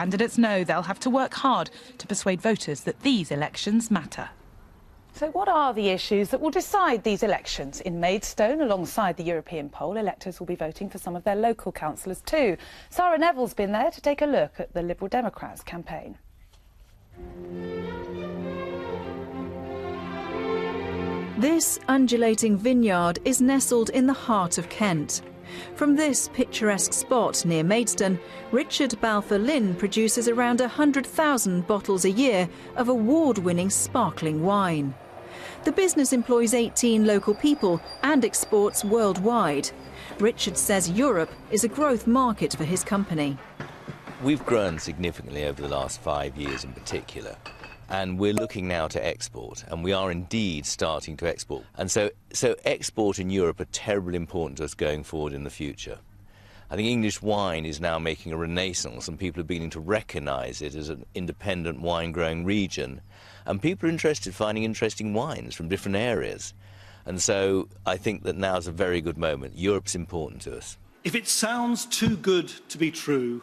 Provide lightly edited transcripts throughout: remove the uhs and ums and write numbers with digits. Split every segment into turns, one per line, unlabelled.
candidates know they'll have to work hard to persuade voters that these elections matter.
So what are the issues that will decide these elections? In Maidstone, alongside the European poll, electors will be voting for some of their local councillors too. Sarah Neville's been there to take a look at the Liberal Democrats' campaign.
This undulating vineyard is nestled in the heart of Kent. From this picturesque spot near Maidstone, Richard Balfour Lynn produces around 100,000 bottles a year of award-winning sparkling wine. The business employs 18 local people and exports worldwide. Richard says Europe is a growth market for his company.
We've grown significantly over the last 5 years in particular. And we're looking now to export, and we are indeed starting to export. And so export in Europe are terribly important to us going forward in the future. I think English wine is now making a renaissance, and people are beginning to recognise it as an independent wine-growing region. And people are interested in finding interesting wines from different areas. And so I think that now is a very good moment. Europe's important to us.
If it sounds too good to be true,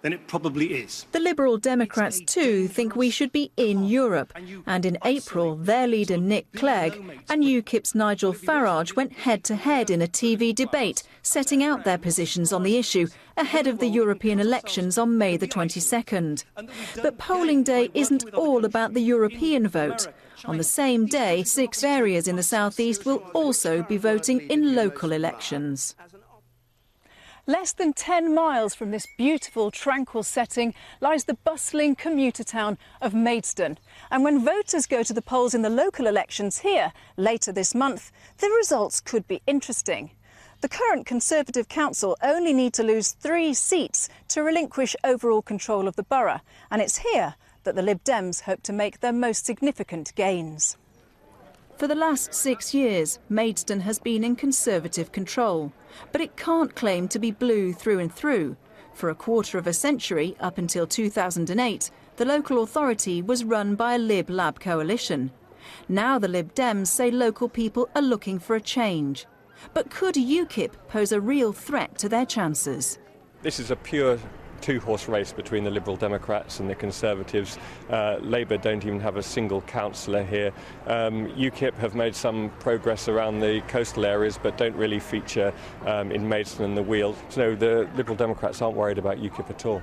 then it probably is.
The Liberal Democrats too think we should be in Europe, and in April their leader Nick Clegg and UKIP's Nigel Farage went head-to-head in a TV debate, setting out their positions on the issue ahead of the European elections on May the 22nd. But polling day isn't all about the European vote. On the same day, 6 areas in the South East will also be voting in local elections.
Less than 10 miles from this beautiful, tranquil setting lies the bustling commuter town of Maidstone. And when voters go to the polls in the local elections here later this month, the results could be interesting. The current Conservative council only need to lose 3 seats to relinquish overall control of the borough. And it's here that the Lib Dems hope to make their most significant gains.
For the last 6 years, Maidstone has been in Conservative control. But it can't claim to be blue through and through. For a quarter of a century, up until 2008, the local authority was run by a Lib-Lab coalition. Now the Lib Dems say local people are looking for a change. But could UKIP pose a real threat to their chances?
This is a pure two-horse race between the Liberal Democrats and the Conservatives. Labour don't even have a single councillor here. UKIP have made some progress around the coastal areas but don't really feature in Maidstone and the Weald. So the Liberal Democrats aren't worried about UKIP at all.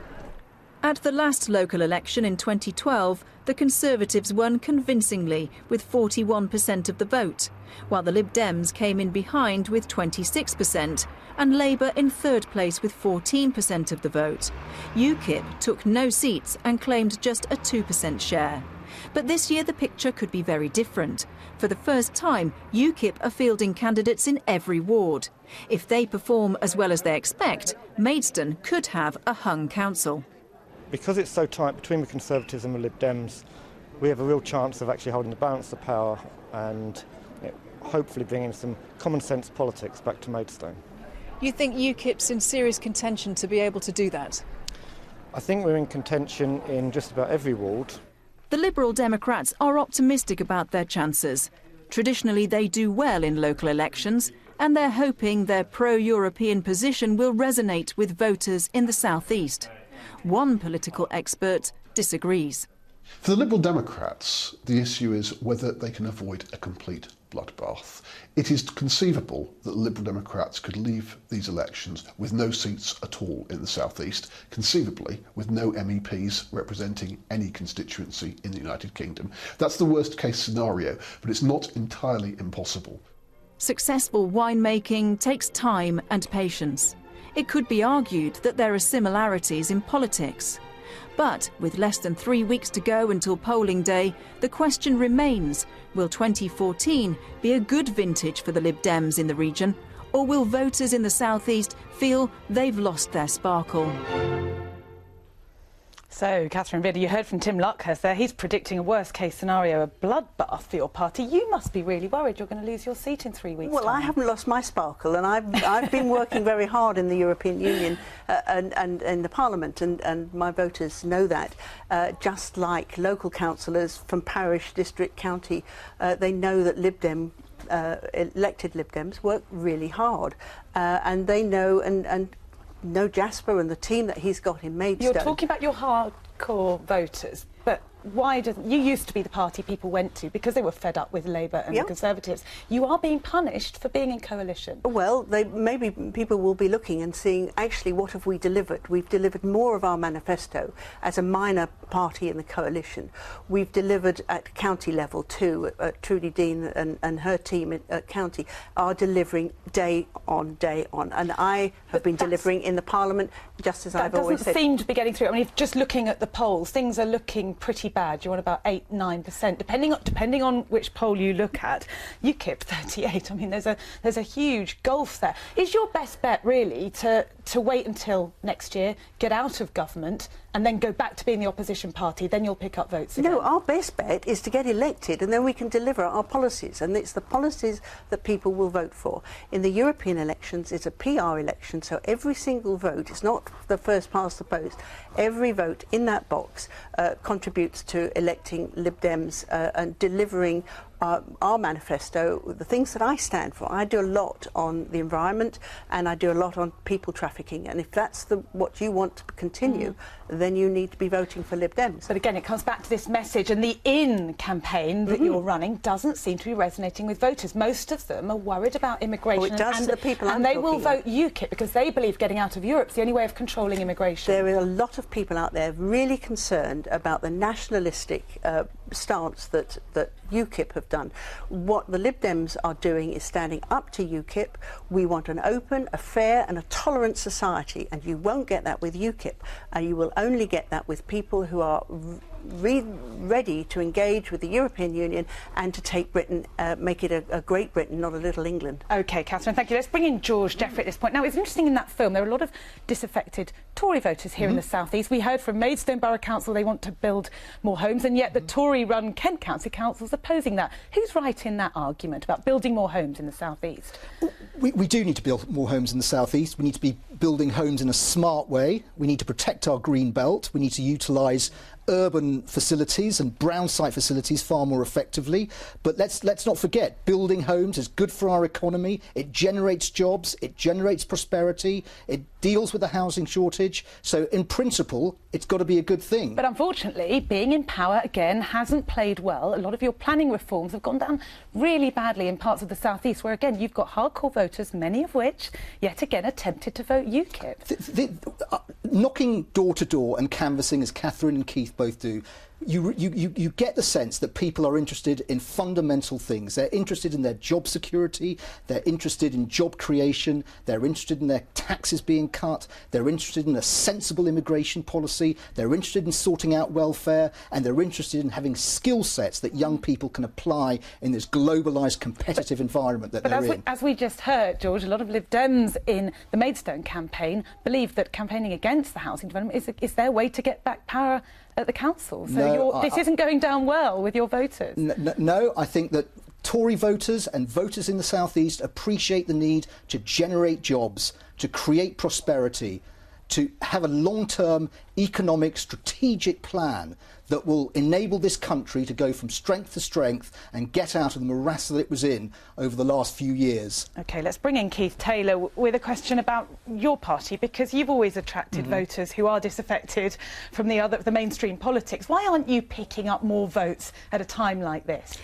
At the last local election in 2012, the Conservatives won convincingly with 41% of the vote, while the Lib Dems came in behind with 26% and Labour in third place with 14% of the vote. UKIP took no seats and claimed just a 2% share. But this year the picture could be very different. For the first time, UKIP are fielding candidates in every ward. If they perform as well as they expect, Maidstone could have a hung council.
Because it's so tight between the Conservatives and the Lib Dems, we have a real chance of actually holding the balance of power and hopefully bringing some common sense politics back to Maidstone.
You think UKIP's in serious contention to be able to do that?
I think we're in contention in just about every ward.
The Liberal Democrats are optimistic about their chances. Traditionally, they do well in local elections, and they're hoping their pro-European position will resonate with voters in the South East. One political expert disagrees.
For the Liberal Democrats, the issue is whether they can avoid a complete bloodbath. It is conceivable that the Liberal Democrats could leave these elections with no seats at all in the South East, conceivably with no MEPs representing any constituency in the United Kingdom. That's the worst case scenario, but it's not entirely impossible.
Successful winemaking takes time and patience. It could be argued that there are similarities in politics. But with less than 3 weeks to go until polling day, the question remains, will 2014 be a good vintage for the Lib Dems in the region, or will voters in the South East feel they've lost their sparkle?
So, Catherine Vidder, you heard from Tim Luckhurst there. He's predicting a worst-case scenario, a bloodbath for your party. You must be really worried you're going to lose your seat in 3 weeks'
Well,
time.
I haven't lost my sparkle, and I've been working very hard in the European Union and in the Parliament, and my voters know that. Just like local councillors from parish, district, county, they know that elected Lib Dems work really hard, and they know and know Jasper and the team that he's got in Maidstone.
You're talking about your hardcore voters, but why doesn't... You used to be the party people went to because they were fed up with Labour and the Conservatives. You are being punished for being in coalition.
Well, maybe people will be looking and seeing, actually, what have we delivered? We've delivered more of our manifesto as a minor party in the coalition. We've delivered at county level too. Trudy Dean and her team at county are delivering day on day on. And I have been delivering in the Parliament, just as I've always said.
That doesn't seem to be getting through. I mean, just looking at the polls, things are looking pretty bad. You're on about 8–9%, depending on which poll you look at. UKIP 38. I mean, there's a huge gulf there. Is your best bet really to wait until next year, get out of government, and then go back to being the opposition party? Then you'll pick up votes again.
No, our best bet is to get elected, and then we can deliver our policies, and it's the policies that people will vote for. In the European elections, it's a PR election, so every single vote, it's not the first past the post, every vote in that box contributes to electing Lib Dems and delivering our manifesto, the things that I stand for. I do a lot on the environment and I do a lot on people trafficking, and if that's what you want to continue, then you need to be voting for Lib Dems.
But again, it comes back to this message, and the In campaign that you're running doesn't seem to be resonating with voters. Most of them are worried about immigration.
Well, it does to the people
and they will vote UKIP because they believe getting out of Europe is the only way of controlling immigration.
There are a lot of people out there really concerned about the nationalistic stance that UKIP have done. What the Lib Dems are doing is standing up to UKIP. We want an open, a fair and a tolerant society, and you won't get that with UKIP. You will only get that with people who are ready to engage with the European Union and to take Britain, make it a great Britain, not a little England.
OK, Catherine, thank you. Let's bring in George Jeffrey at this point. Now, it's interesting in that film, there are a lot of disaffected Tory voters here in the South East. We heard from Maidstone Borough Council they want to build more homes, and yet the Tory-run Kent County Council is opposing that. Who's right in that argument about building more homes in the South East?
We do need to build more homes in the South East. We need to be building homes in a smart way. We need to protect our green belt. We need to utilise urban facilities and brown site facilities far more effectively. But let's not forget, building homes is good for our economy. It generates jobs, it generates prosperity, it deals with the housing shortage. So in principle, it's got to be a good thing.
But unfortunately, being in power again hasn't played well. A lot of your planning reforms have gone down really badly in parts of the South East, where again you've got hardcore voters, many of which yet again are tempted to vote UKIP.
Knocking door to door and canvassing, as Catherine and Keith both do, you get the sense that people are interested in fundamental things. They're interested in their job security, they're interested in job creation, they're interested in their taxes being cut, they're interested in a sensible immigration policy, they're interested in sorting out welfare, and they're interested in having skill sets that young people can apply in this globalised competitive environment that they're in.
As we just heard, George, a lot of Lib Dems in the Maidstone campaign believe that campaigning against the housing development is their way to get back power at the council. So this isn't going down well with your voters.
No, I think that Tory voters and voters in the South East appreciate the need to generate jobs, to create prosperity, to have a long-term economic strategic plan that will enable this country to go from strength to strength and get out of the morass that it was in over the last few years. OK,
let's bring in Keith Taylor with a question about your party, because you've always attracted voters who are disaffected from the mainstream politics. Why aren't you picking up more votes at a time like this?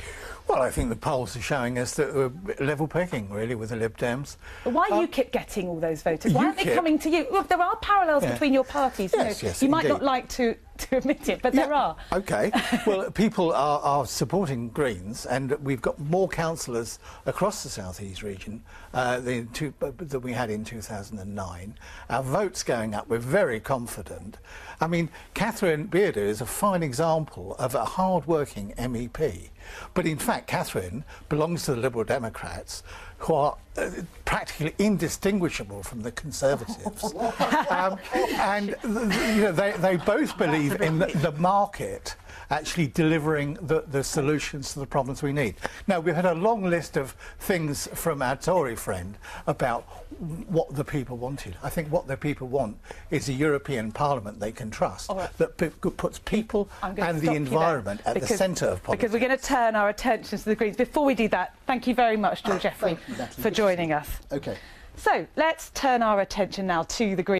Well, I think the polls are showing us that we're level pegging, really, with the Lib Dems.
But why are UKIP getting all those voters? Why aren't they coming to you? Look, there are parallels between your parties.
Yes,
you might not like to admit it, but there are.
OK. Well, people are supporting Greens, and we've got more councillors across the South East region that we had in 2009. Our votes going up. We're very confident. I mean, Catherine Bearder is a fine example of a hard-working MEP. But in fact, Catherine belongs to the Liberal Democrats, who are practically indistinguishable from the Conservatives. And they both believe in the market actually delivering the solutions to the problems we need. Now, we've had a long list of things from our Tory friend about what the people wanted. I think what the people want is a European Parliament they can trust, that puts people and the environment at the centre of politics.
Because we're going to turn our attention to the Greens. Before we do that, thank you very much, George Jeffrey, for joining us.
OK.
So let's turn our attention now to the Greens.